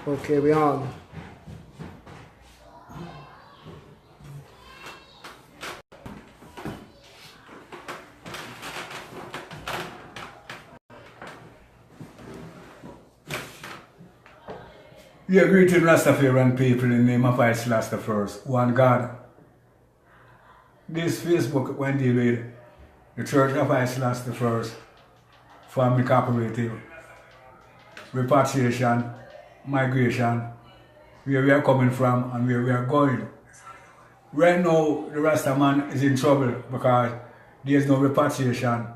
Okay, we on. Yeah, greeting Rastafarian people in the name of Haile Selassie I, one God. This Facebook went deal with the Church of Haile Selassie I, Family Cooperative, repatriation, migration, where we are coming from and where we are going. Right now, the Rasta man is in trouble because there is no repatriation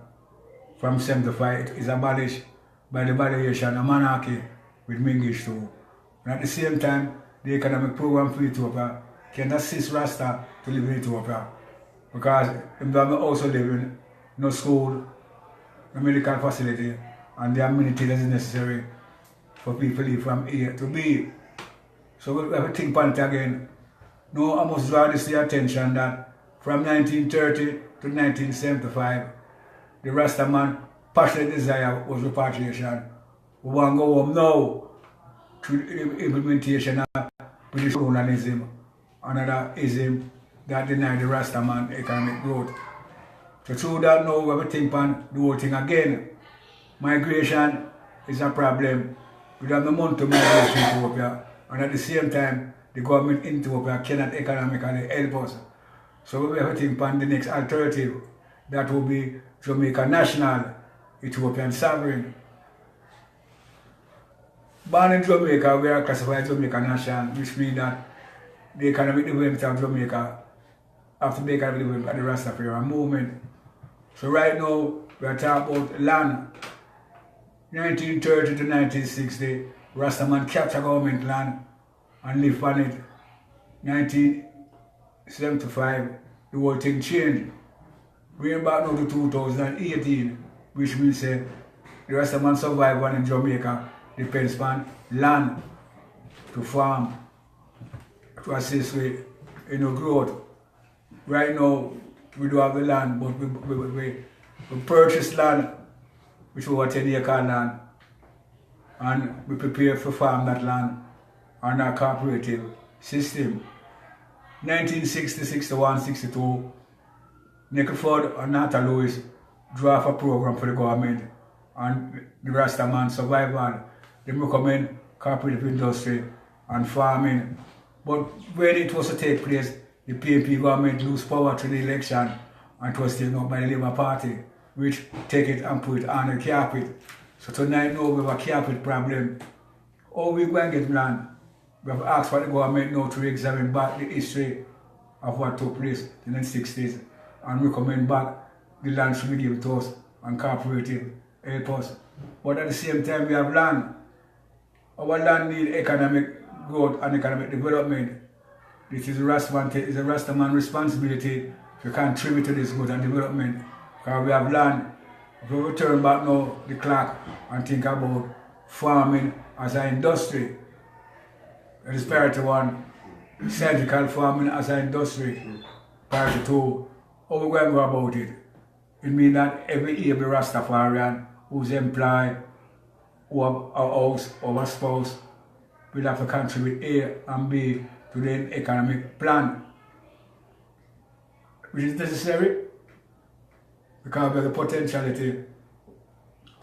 from 75. It is abolished by the valuation of monarchy with Mingish too. And at the same time, the economic program for Ethiopia can assist Rasta to live in Ethiopia. Because they also live in no school, no medical facility, and the amenities that is necessary for people to live from A to B. So we have to think about it again. Now I must draw this to your attention that from 1930 to 1975, the Rasta man passionate desire was repatriation. We want to go home now through the implementation of British colonialism, another ism that denied the Rasta man economic growth. So through that now we have to think on the whole thing again. Migration is a problem. We don't have the money to migrate to Ethiopia, and at the same time the government in Ethiopia cannot economically help us. So we have to think on the next alternative, that will be Jamaica national, Ethiopian sovereign. Born in Jamaica, we are classified Jamaica national, which means that the economic development of Jamaica after the economic development of the Rastafarian movement. So right now, we are talking about land. 1930 to 1960, Rastaman captured government land and live on it. 1975, the whole thing changed. Going back now to 2018, which means the Rastaman survival in Jamaica depends on land to farm, to assist with growth. Right now, we do have the land, but we purchase land, which is over 10-acre land, and we prepare for farm that land on our cooperative system. 1960, 61, 62, Nickelford and Nata Lewis draft a program for the government and the Rastaman survival. They recommend cooperative industry and farming. But when it was to take place, the PNP government lose power to the election and it was taken up by the Labour Party, which take it and put it on the carpet. So tonight now we have a carpet problem. How we go and get land? We have asked for the government now to examine back the history of what took place in the 60s and recommend back the land should be given to us and cooperative help us. But at the same time we have land. Our land needs economic growth and economic development. This is a Rastaman responsibility to contribute to this growth and development. Because we have land. If we return back now the clock and think about farming as an industry, that is priority one, surgical farming as an industry, priority two, how we going to go about it? It means that every able Rastafarian who's employed, who have a house or a spouse, will have to contribute A and B to the economic plan, which is necessary because we have the potentiality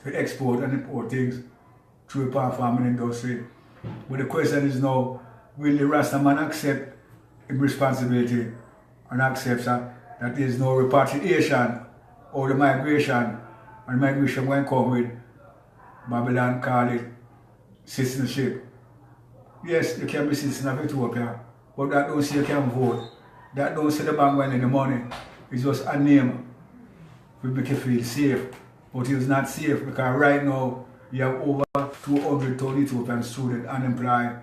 to export and import things through the palm farming industry. But the question is now, will the Rastaman accept his responsibility and accept that there is no repatriation or the migration, and migration won't come with Babylon call it citizenship. Yes, you can be citizen of Ethiopia, but that don't say you can vote. That don't say the bank when in the money. It's just a name to make you feel safe. But it's not safe because right now you have over 200,000 Ethiopian students unemployed.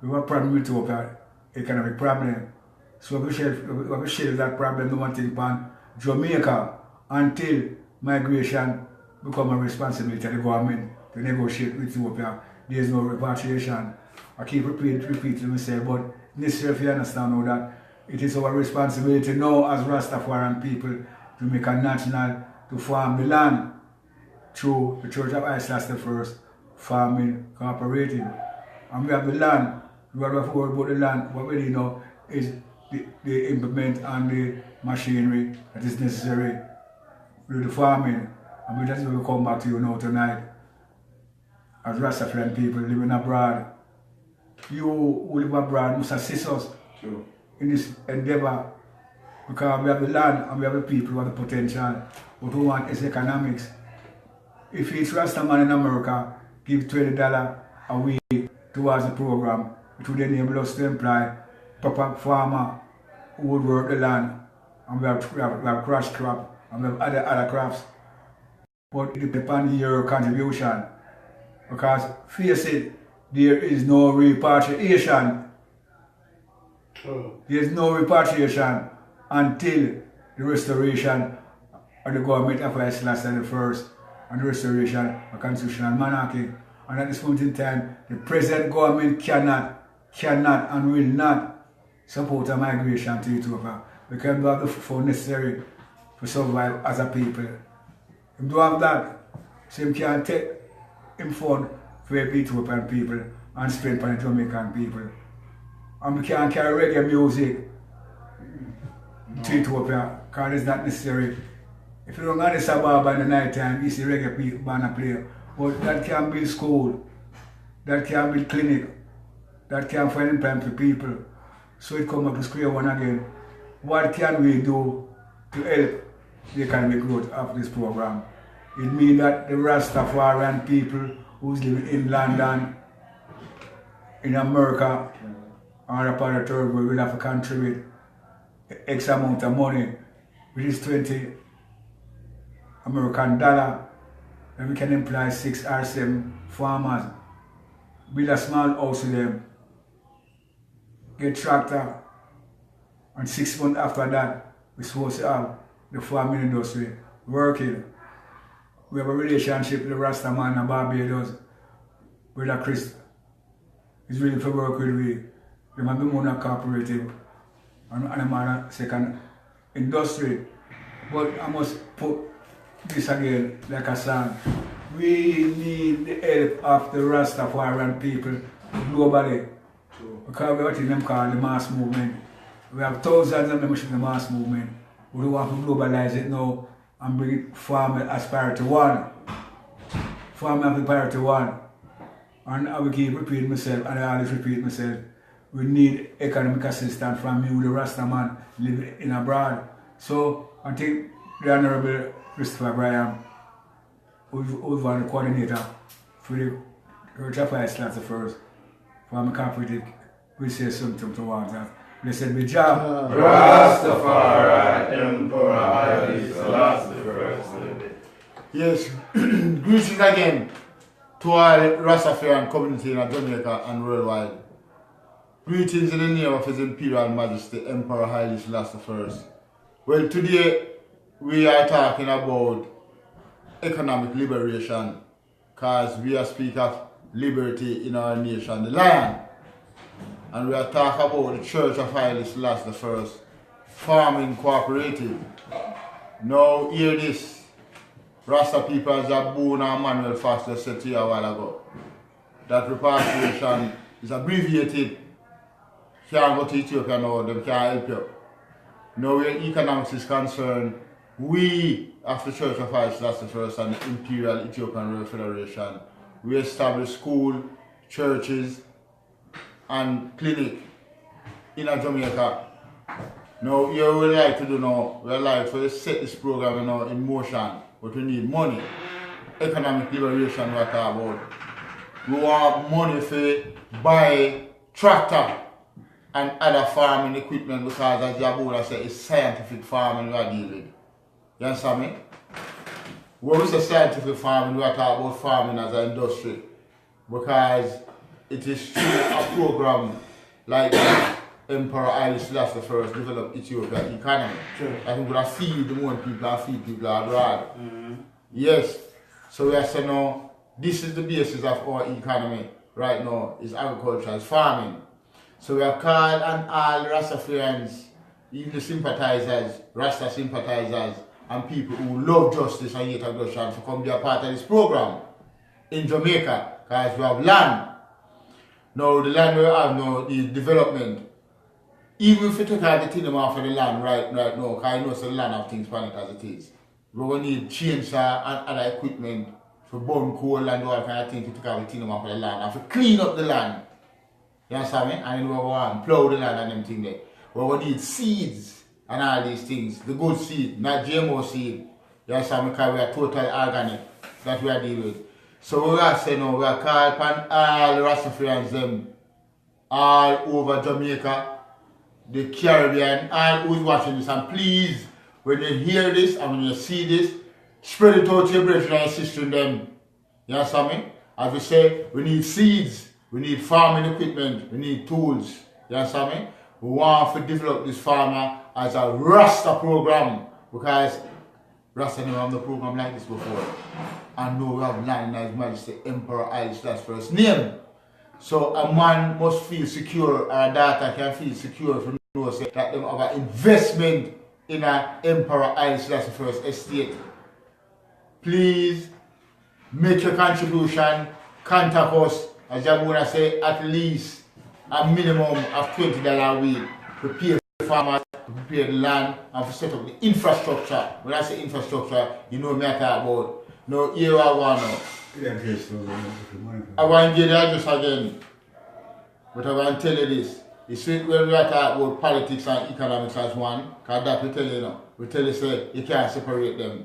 We have a problem with Ethiopia, economic problem. So we have to share that problem, no one think on Jamaica until migration become a responsibility of the government to negotiate with Ethiopia. There is no repatriation. I keep repeating myself, but necessary if you understand now that it is our responsibility now as Rastafarian people to make a national, to farm the land through the Church of Haile Selassie I farming cooperative. and we have the land. We have to worry about the land. What we need now is the implement and the machinery that is necessary with the farming. And we just will come back to you now tonight. As Rastafarian people living abroad, you who live abroad must assist us in this endeavor, because we have the land and we have the people who have the potential. What we want is economics. If each Rastaman in America give $20 a week towards the program, it would enable us to employ proper farmer who would work the land, and we have crash crop and we have other crops. But it depends on your contribution, because face it, there is no repatriation. There is no repatriation until the restoration of the government of Haile Selassie I and the restoration of constitutional monarchy. And at this point in time, the present government cannot and will not support a migration to Ethiopia, because we have the funds necessary to survive as a people. If we don't have that, so we can take him fund for the Ethiopian people and spend for the Jamaican people. And we can't carry reggae music to Ethiopia, because it's not necessary. If you don't have the Sababa in the night time, you see reggae people band play. But that can build school, that can build clinic, that can find employment for people. So it comes up to square one again. What can we do to help the economic growth of this program? It means that the Rastafarian people who's living in London, in America, or a part of the third world will have to contribute X amount of money, which is 20 American dollar, and we can employ 6 or 7 farmers, build a small house to them, get tractor, and 6 months after that, we're supposed to have the farming industry working. We have a relationship with the Rastaman and Barbados, with a Chris. He's willing to work with me. We might be more cooperative and a second industry. But I must put this again like a song. We need the help of the Rastafarian people globally. Because we have what them call the mass movement. We have thousands of members in the mass movement. We don't want to globalize it now and bring it farming as priority one. Farming as priority one. And I will keep repeating myself, and I always repeat myself. We need economic assistance from you, the Rastaman, living in abroad. So I think the Honorable Christopher Graham, who's one of the coordinator for the Church of Haile Selassie I, from the cooperative, will say something towards that. Blessed be Jah. Rastafari, Emperor Haile Selassie I. Yes, greetings again to all Rastafarian community in Jamaica and worldwide. Greetings in the name of His Imperial Majesty, Emperor Haile Selassie I. Well, today we are talking about economic liberation, because we are speaking of liberty in our nation, the lion. And we are talking about the Church of Haile Selassie I, farming cooperative. Now hear this. Rasta people, as Boone and Manuel Foster said to you a while ago, that repatriation is abbreviated. Can't go to Ethiopia now, they can't help you. Now where economics is concerned, we, after the Church of Haile Selassie I and the Imperial Ethiopian Royal Federation, we established school, churches, and clinic in Jamaica. Now, here we like to do now, we like to set this program now in motion, but we need money. Economic liberation we are talking about. We want money to buy tractor and other farming equipment, because as Jabola said, it's scientific farming we are dealing with. You understand me? When we say scientific farming, we are talking about farming as an industry, because it is through a program like Emperor Haile Selassie I developed Ethiopia economy. Sure. I think we are feed the more people and feed people abroad. Yes. So we are saying now, this is the basis of our economy right now, is agriculture, is farming. So we are called on all Rastafarians, even the sympathizers, Rasta sympathizers, and people who love justice and hate aggression to come be a part of this program in Jamaica, because we have land. Now the land we have now, the development, even if you take out the thing off of the land right now, because I know it's a land of things on it as it is. We're going to need chainsaw and other equipment for burn coal and all kind of things to take out the thing off of the land and to clean up the land. You understand me? And then we want to plow the land and them things there. We're going to need seeds and all these things. The good seed, not GMO seed. You understand me? Because we are total organic that we are dealing with. So we are saying now, we are called upon all Rastafarians them all over Jamaica, the Caribbean, all who's watching this. And please, when you hear this and when you see this, spread it out to your brethren and sisters them. You understand me? As we say, we need seeds, we need farming equipment, we need tools. You understand me? We want to develop this farmer as a Rasta program because Rasta never have no program like this before. And now we have land in His Majesty Emperor Haile Selassie I's name. So a man must feel secure, or a daughter can feel secure to know that they have an investment in an Emperor Haile Selassie I's estate. Please make your contribution, contact us, as I'm going to say, at least a minimum of $20 a week to pay the farmers, to prepare the land, and to set up the infrastructure. When I say infrastructure, you know me I talk about. No, here I want now. I want to get the address again, but I want to tell you this. You see, when we are talking about politics and economics as one, because that we tell you now, we tell you say you can't separate them.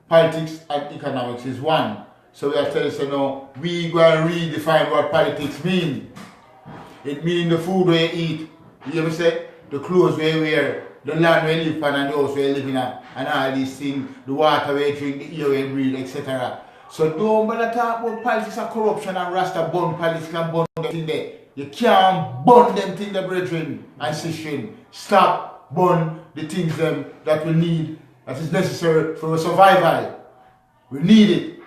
Politics and economics is one. So we are telling you say no, we go and redefine what politics mean. It means the food we eat, you ever say, the clothes we wear, the land we live on and the house we live in, and all these things, the water we drink, the air we breathe, etc. So don't bother talk about politics and corruption and Rasta burn politics and burn them thing there. You can't burn them things there, brethren and sisters. Stop burn the things them that we need, that is necessary for our survival. We need it.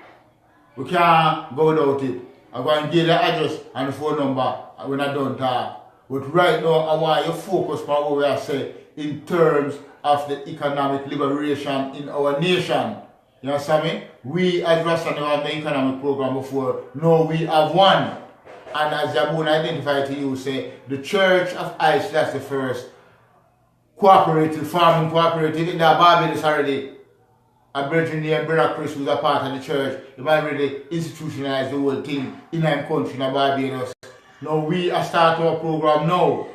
We can't go without it. I'm going to give the address and the phone number when I don't talk. But right now, I want you to focus on what we are saying in terms of the economic liberation in our nation. You understand me? We as Rasta never have the economic program before. No, we have one. And as Jabun identified to you, say, the Church of Haile Selassie I, cooperative, farming cooperative, in the Barbados already. A brethren named Brother Chris, who's a part of the church, he already institutionalized the whole thing in our country, in Barbados. Now we are starting our program now.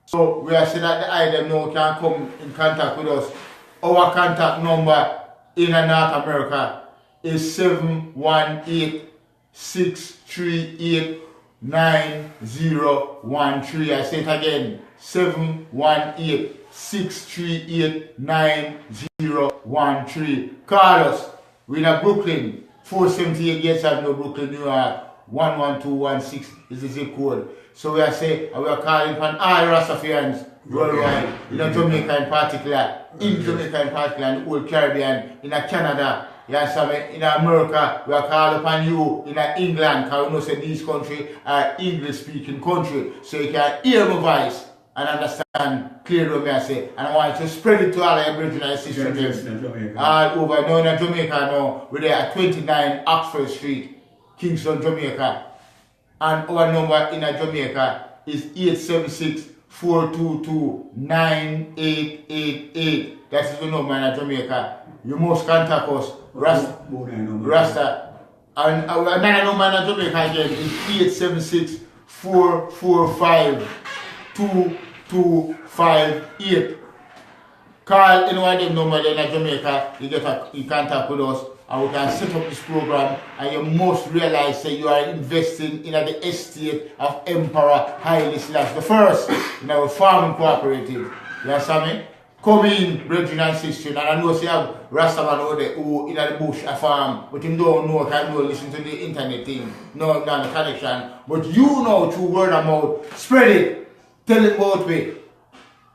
So we are saying that the item now can come in contact with us. Our contact number in North America is 718-638-9013. I say it again, 718-638-9013. Call us. We're in Brooklyn, 478 Gates Avenue, Brooklyn, New York, 11216 is the zip code. So we are saying, we are calling upon all Rastafarians worldwide, in Jamaica in particular, in Jamaica in particular, in the whole Caribbean, in Canada, yes, in America, we are calling upon you, in England, because we know that these countries are English speaking country, so you can hear my voice and understand clearly what I say. And I want you to spread it to all your brethren and sisters all over. Now in Jamaica now, we're there at 29 Oxford Street, Kingston, Jamaica. And our number in Jamaica is 876-422-9888. That is the number in Jamaica. You must contact us. Rasta. And our number in Jamaica again is 876-445-2258. Call any one of them number in Jamaica, you contact with us, and we can set up this program. And you must realize that you are investing in the estate of Emperor Haile Selassie I in our farming cooperative. You understand me? Come in, brethren and sisters, and I know you have Rastaman over there who in the bush a farm, but you don't know, can you listen to the internet thing, no the connection. But you know through word of mouth, spread it, tell it about me.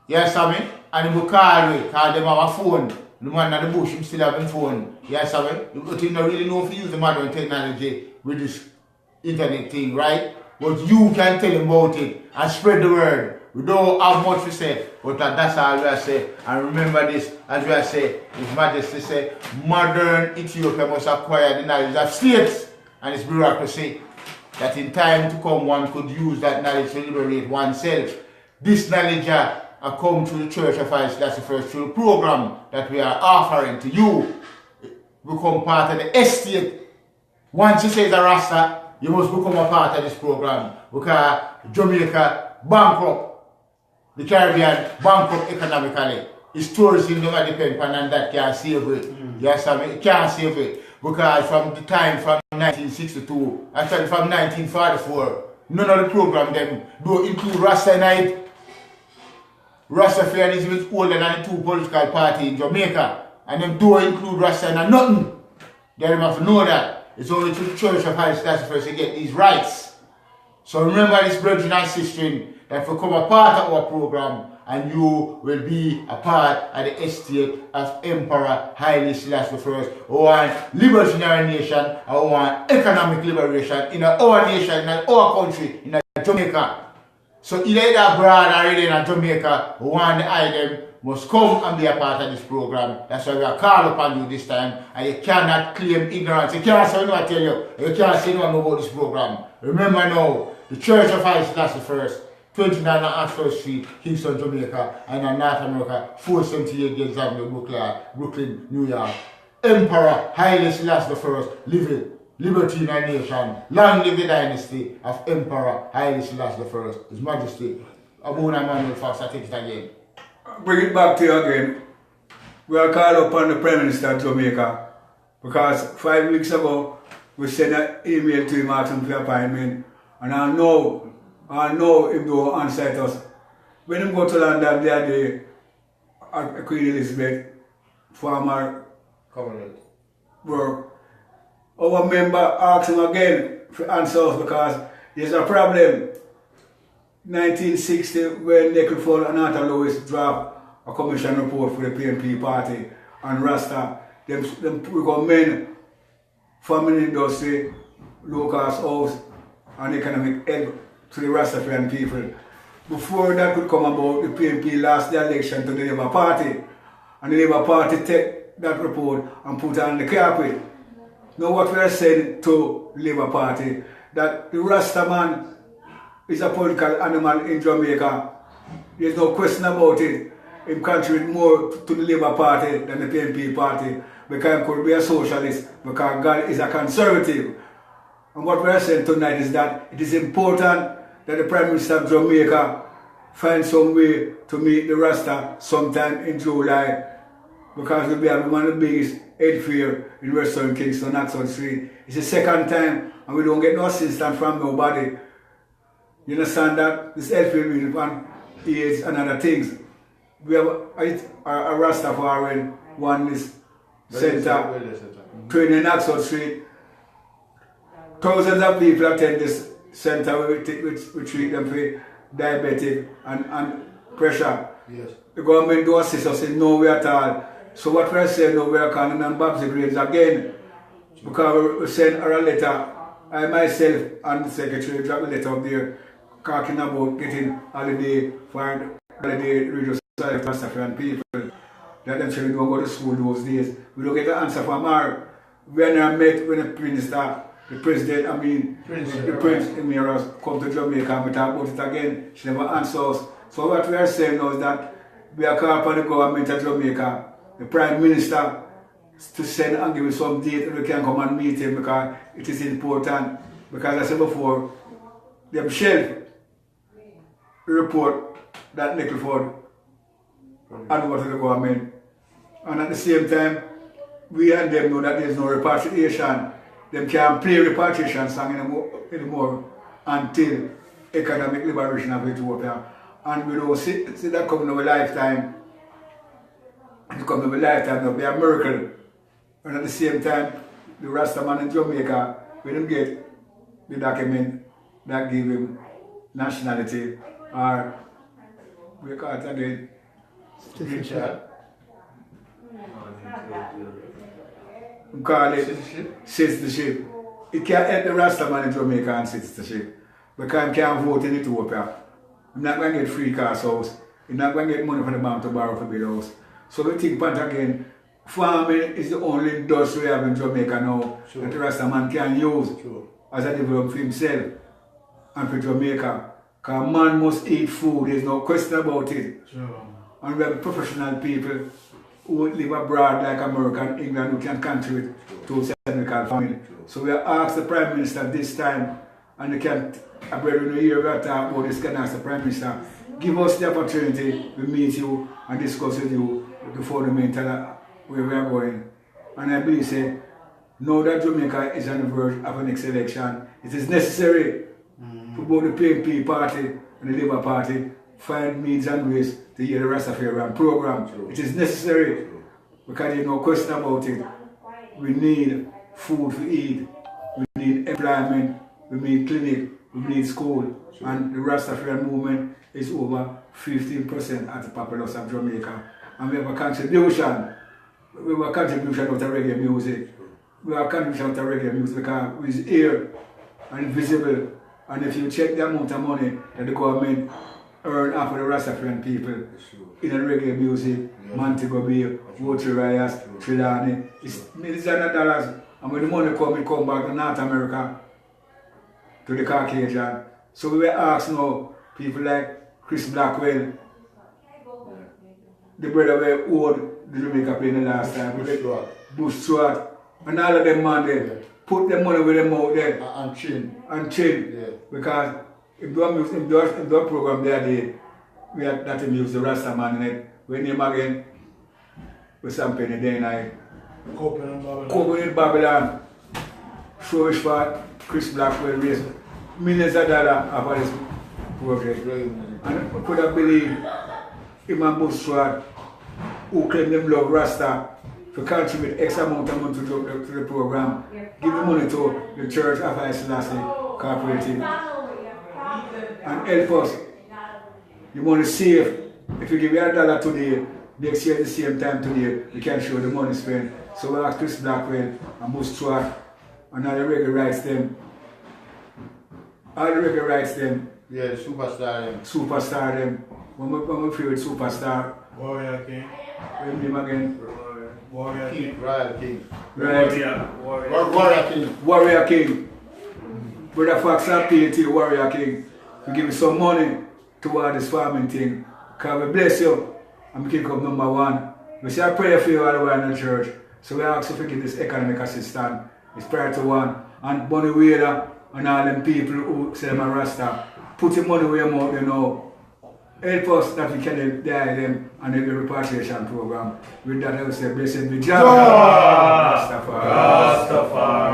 You understand me? And you call me, because them have a phone. The man at the bush, him still have a phone. You understand me? But you don't really know if you use the modern technology with this internet thing, right? But you can tell him about it and spread the word. We don't have much to say, but that's all we are saying. And remember this, as we are saying, His Majesty said, modern Ethiopia must acquire the knowledge of states and its bureaucracy. that in time to come one could use that knowledge to liberate oneself. This knowledge come to the Church of Haile Selassie I through the program that we are offering to you. Become part of the estate. Once you say the Rasta, you must become a part of this program because Jamaica bankrupt, the Caribbean bankrupt economically. It's tourism that depend on and that can't save it. Yes, I mean, it can't save it because from the time from 1962, actually from 1944, none of the program them do include Rasta in it. Rastafarianism is older than the two political parties in Jamaica, and them do include Rasta in nothing. They have to know that. It's only to the Church of Haile Selassie I to get these rights. So remember this brethren and sisters that will become a part of our program and you will be a part of the estate of Emperor Haile Selassie I. We want liberty in our nation, we want economic liberation in our nation, in our country, in Jamaica. So either abroad or in Jamaica, we want the item must come and be a part of this program. That's why we are called upon you this time. And you cannot claim ignorance. You can't say no, I tell you. You can't say no about this program. Remember now, the Church of Haile Selassie I, 29 Ashford Street, Kingston, Jamaica, and in North America, 478 Gates Avenue, Brooklyn, New York. Emperor Haile Selassie I, living liberty in our nation. Long live the dynasty of Emperor Haile Selassie I, His Majesty. Abuna Manuel Fox, I take it again. Bring it back to you again. We are called upon the Prime Minister of Jamaica because 5 weeks ago we sent an email to him asking for appointment, and I know him do answer us. When him go to London the other day at Queen Elizabeth former Commonwealth work, our member asked him again to answer us because there's a problem. 1960, when Neckleford and Arthur Lewis dropped a commission report for the PNP party and Rasta, them recommend farming industry, low cost house and economic help to the Rastafarian people. Before that could come about, the PNP lost the election to the Labour Party, and the Labour Party take that report and put it on the carpet. Now what we are saying to the Labour Party, that the Rasta man is a political animal in Jamaica. There's no question about it. He contributes more to the Labour Party than the PNP party because he could be a socialist, because God is a conservative. And what we are saying tonight is that it is important that the Prime Minister of Jamaica find some way to meet the Rasta sometime in July, because we'll be having one of the biggest head fair in Western Kingston, Oxford Street. It's the second time and we don't get no assistance from nobody. You understand that? This health will be upon AIDS and other things. We have a Rastafarian Oneness Center, training in Oxford Street. Thousands of people attend this center. We treat them for diabetic and pressure. Yes. The government don't assist us in no way at all. So what we're saying now, we're calling on Babsy Grades again, because we send her a letter. I myself and the secretary dropped a letter up there talking about getting holiday for holiday radio society for Rastafarian people. That them say we don't go to school those days. We don't get an answer from her. When I met with the minister, the president, the Prince Emir come to Jamaica and we talk about it again. She never answers. So what we are saying now is that we are calling upon the government of Jamaica, the Prime Minister, to send and give us some date and we can come and meet him, because it is important. Because I said before, they have shelved the report that Neckleford had over to the government. And at the same time, we and them know that there is no repatriation. They can't play repatriation song anymore until economic liberation of Ethiopia. And we don't see that coming in our lifetime. It comes in our lifetime, it'll be a miracle. And at the same time, the Rasta man in Jamaica, we don't get the document that give him nationality, or we call it again Citizenship. We call it citizenship. It can't help the Rasta man in Jamaica and citizenship, because he can't vote in Ethiopia. He's not going to get free cars house. He's not going to get money from the bank to borrow for build house. So we think back again, farming is the only industry we have in Jamaica now that the Rasta man can use. Sure. as a develop for himself and for Jamaica. Because man must eat food, there's no question about it. Sure. And we have professional people who live abroad like America and England who can contribute to economical family. So we have asked the Prime Minister this time, and they can't, I believe in a year we are talking about this, can ask the Prime Minister, give us the opportunity to meet you and discuss with you the fundamental where we are going. And I believe say, now that Jamaica is on the verge of the next election, it is necessary for both the PNP party and the Labour Party find means and ways to hear the Rastafarian program. It is necessary because there's no question about it. We need food to eat, we need employment, we need clinic, we need school, and the Rastafarian movement is over 15% of the populace of Jamaica. And we have a contribution. We have a contribution of the reggae music. We have a contribution of the reggae music because it's here and visible. And if you check the amount of money that the government earn off of the Rastafarian people in the reggae music, Montego Bay, Wochi Rias, Trilani, it's millions of dollars. And when the money come, it come back to North America, to the Caucasian. So we were asked now, people like Chris Blackwell, the brother who owed the Jamaica play the last time, Bush Stewart, and all of them man there, put the money with them out there. And chin. And chill. Yeah. Because if the program there did, we had that to use the Rasta man in it. We name again with some penny day night. Coping in Babylon. Show for Chris Blackwell raised millions of dollars for this project. And I could have believed him and Bush Stewart, who claim them love Rasta, to contribute X amount of money to the program, give the money to the Church of Haile Selassie Cooperative, and help us. The money save. If you give you $1 today, next year at the same time today, we can show the money spent. So we ask Chris Blackwell and Bush Stewart and all the reggae rights them. All the reggae rights them. Yeah, superstar them. Superstar them. One of my favorite superstar. Warrior King. What's name again? Warrior King. Royal King. Right. Warrior King. Warrior King. Brother Fox and PAT, Warrior King. We give you some money toward this farming thing. Because we bless you and we can come number one. We say a prayer for you all the way in the church. So we ask you to give this economic assistance. It's priority one. And Bunny Wader and all them people who say them a Rasta. Put your money where your mouth, you know. Help us that we can die them and the repatriation program. With that I will say blessed be Jah. Rastafari. Rastafari.